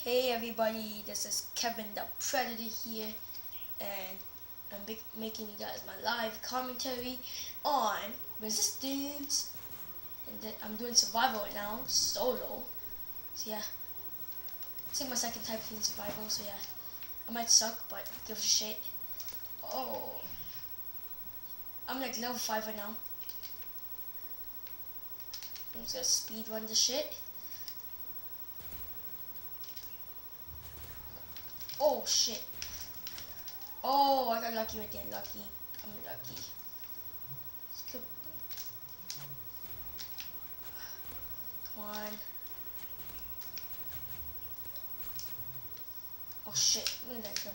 Hey everybody, this is Kevin the Predator here, and I'm making you guys my live commentary on Resistance. And I'm doing survival right now, solo. So yeah, it's like my second time playing survival, so yeah. I might suck, but give a shit. Oh, I'm like level 5 right now. I'm just gonna speed run this shit. Oh shit. Oh, I got lucky right there, lucky. I'm lucky. Come on. Oh shit, look at that.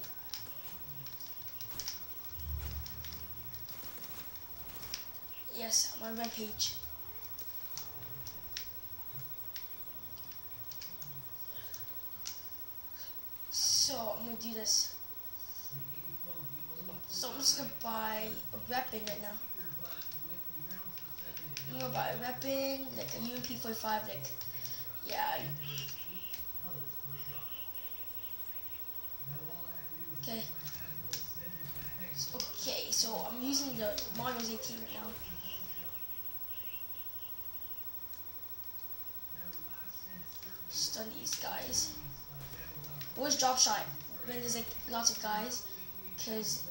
Yes, I'm on rampage. So I'm gonna do this. So I'm just gonna buy a weapon right now. I'm gonna buy a weapon, like a UMP-45, like, yeah. Okay. Okay, so I'm using the Models 18 right now. Stun these guys. Where's drop shot? When there's like lots of guys, cause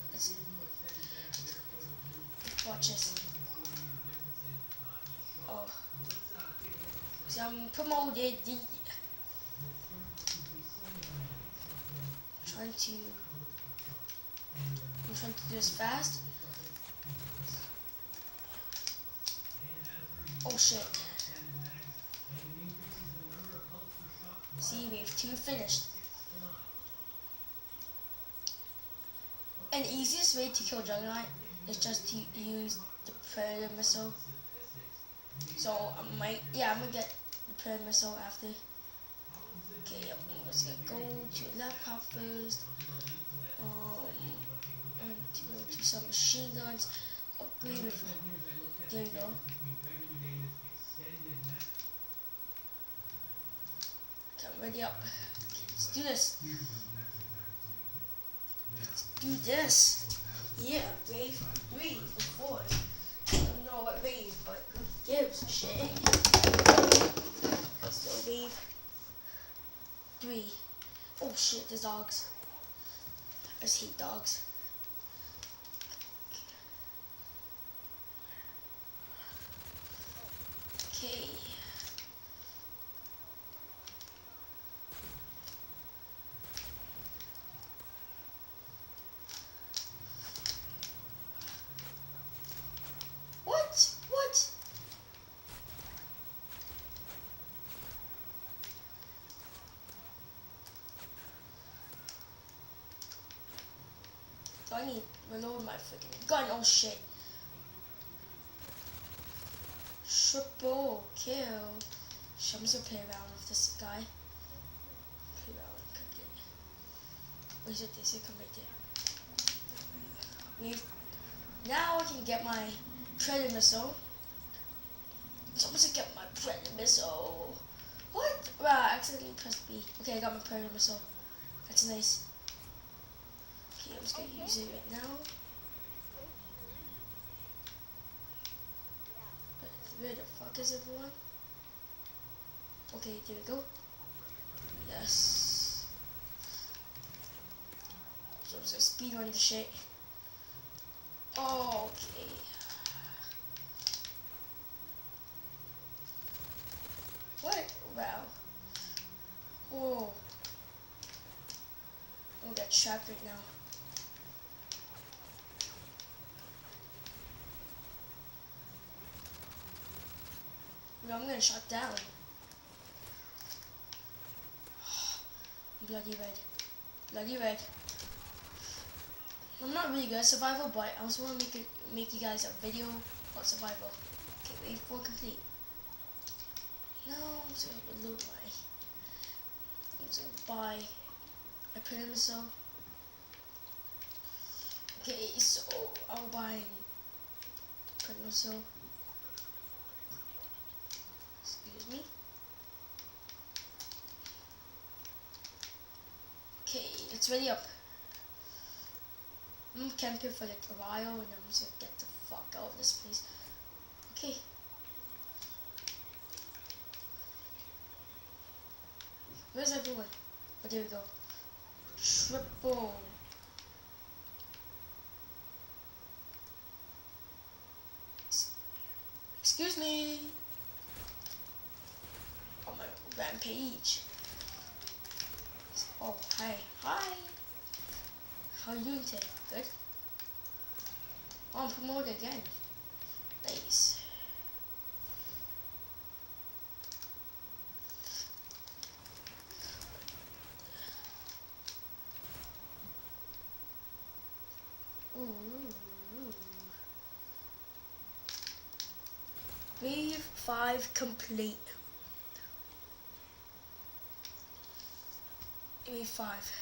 watch this. Oh, so I'm promoted. Trying to, I'm trying to do this fast. Oh shit. See, wave 2 finished. An easiest way to kill Juggernaut is just to use the Predator missile. So I'm gonna get the Predator missile after. Okay, I'm just gonna go to a laptop first. And to go to some machine guns. Upgrade with. There we go. Okay, I'm ready up. Okay, let's do this. Let's do this. Yeah, wave 3 or 4. I don't know what wave, but who gives a shit? So wave 3. Oh shit, there's dogs. I just hate dogs. Okay. What? What? So I need to reload my freaking gun. Oh shit. Triple kill. I'm just gonna play around with this guy. Play around. Okay. Where's it? This come right there. Now I can get my Predator missile. So I'm gonna get my Predator missile. What? Wow, I accidentally pressed B. Okay, I got my Predator missile. That's nice. Okay, I'm just gonna use it right now. Where the fuck is everyone? Okay, there we go. Yes. So I'm just gonna speed run the shit. Oh, okay. What? Wow. Whoa. I'm gonna get trapped right now. No, I'm gonna shut down. Bloody red. Bloody red. I'm not really good at survival, but I also want to make you guys a video about survival. Okay, wave 4 complete. No, I'm just gonna loot I'm just gonna buy a Predator missile. Okay, so I'll buy Predator missile. Excuse me. it's ready up. I'm camping for like a while and I'm just gonna get the fuck out of this place. Okay. Where's everyone? Oh, there we go. Triple. Excuse me. Oh my rampage. Oh, hi. Hi. How are you doing today? Good? Oh, I'm promoted again. Nice. Ooh. Wave 5 complete. Wave 5.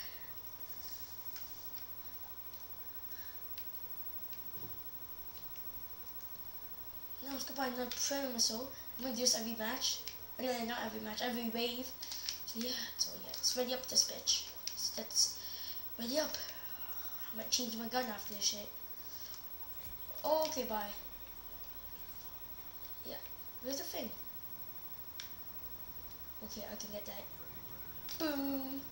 Now let's go buy another Predator missile. I'm gonna do this every match. No, not every match, every wave. So yeah, it's ready up this bitch. So that's ready up. I might change my gun after this shit. Oh, okay, bye. Yeah, where's the thing? Okay, I can get that. Boom.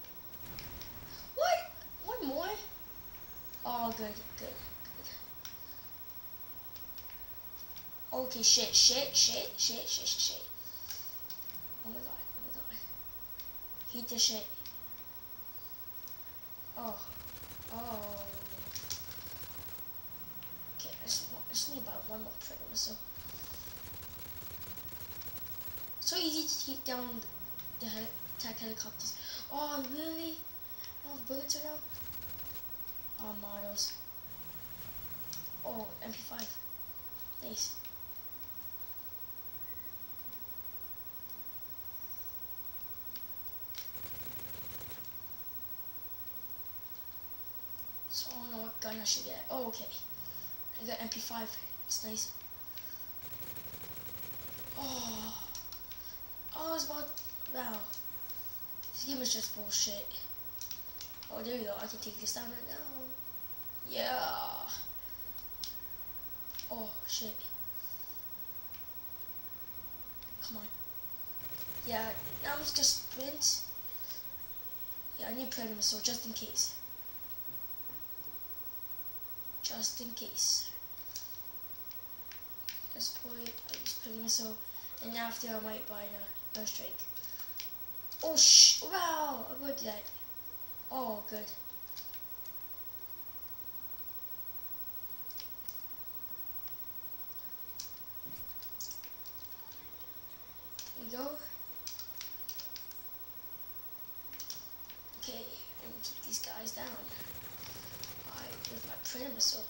What? One more? Oh, good, good, good. Okay, shit. Oh my god. Heat this shit. Oh. Okay, I just need about one more Predator missile. So easy to take down the attack helicopters. Oh, really? No bullets right now? Oh, models. Oh, MP5. Nice. So I don't know what gun I should get. Oh, okay. I got MP5. It's nice. Oh. Oh, it's about... Wow. This game is just bullshit. Oh, there we go. I can take this down right now. Yeah. Oh, shit. Come on. Yeah, now let's just sprint. Yeah, I need Predator missile just in case. Just in case. At this point, I use Predator missile. And after I might buy the airstrike. Oh, wow. I would do that. Oh, good. There we go. Okay, and keep these guys down. Alright, with my Predator missile.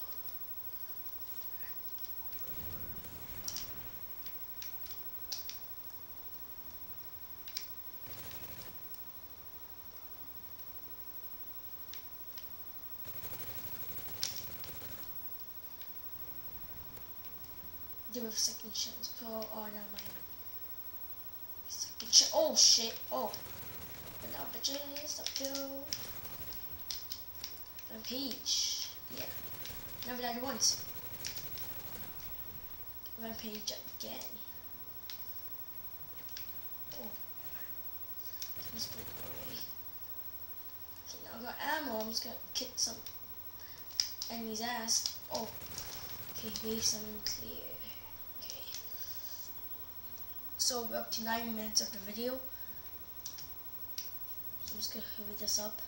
Do a second chance, pro. Oh, never mind. Second chance. Oh, shit. Oh. And now, bitches, up kill. Rampage. Yeah. Never died once. Rampage again. Oh. Let's put it away. Okay, now I got ammo. I'm just gonna kick some enemy's ass. Oh. Okay, wave 7 clear. Okay. So we're up to 9 minutes of the video. So I'm just gonna hurry this up.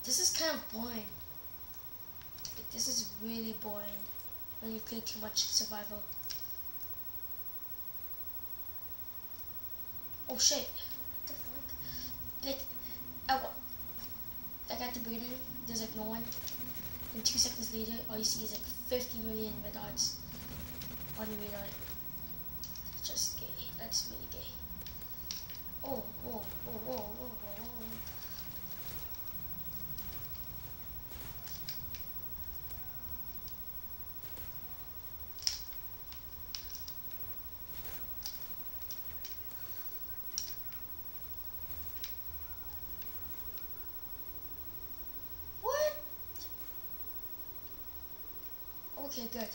This is kind of boring. Like, this is really boring when you play too much survival. Oh shit! What the fuck? Like at the beginning, there's like no one. And 2 seconds later, all you see is like 50 million red dots on your radar. That's just gay. That's really gay. Oh, whoa. Okay, good.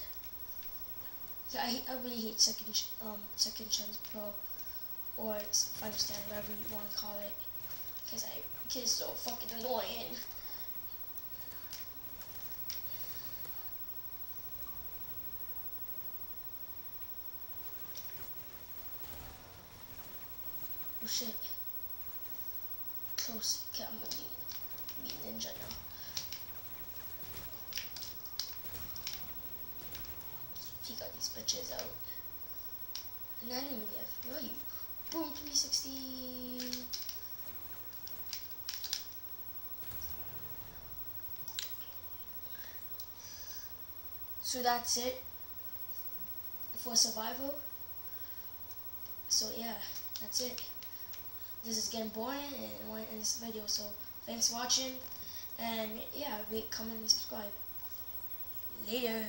Yeah, I really hate second chance pro or final stand, whatever you want to call it, because it's so fucking annoying. Oh shit. Close. Okay, I'm gonna be ninja now. Peek out these bitches out. An enemy left. Where are you? Boom, 360. So that's it for survival. So yeah, that's it. This is getting boring and I want to end this video. So thanks for watching, and yeah, rate, comment, and subscribe. Later.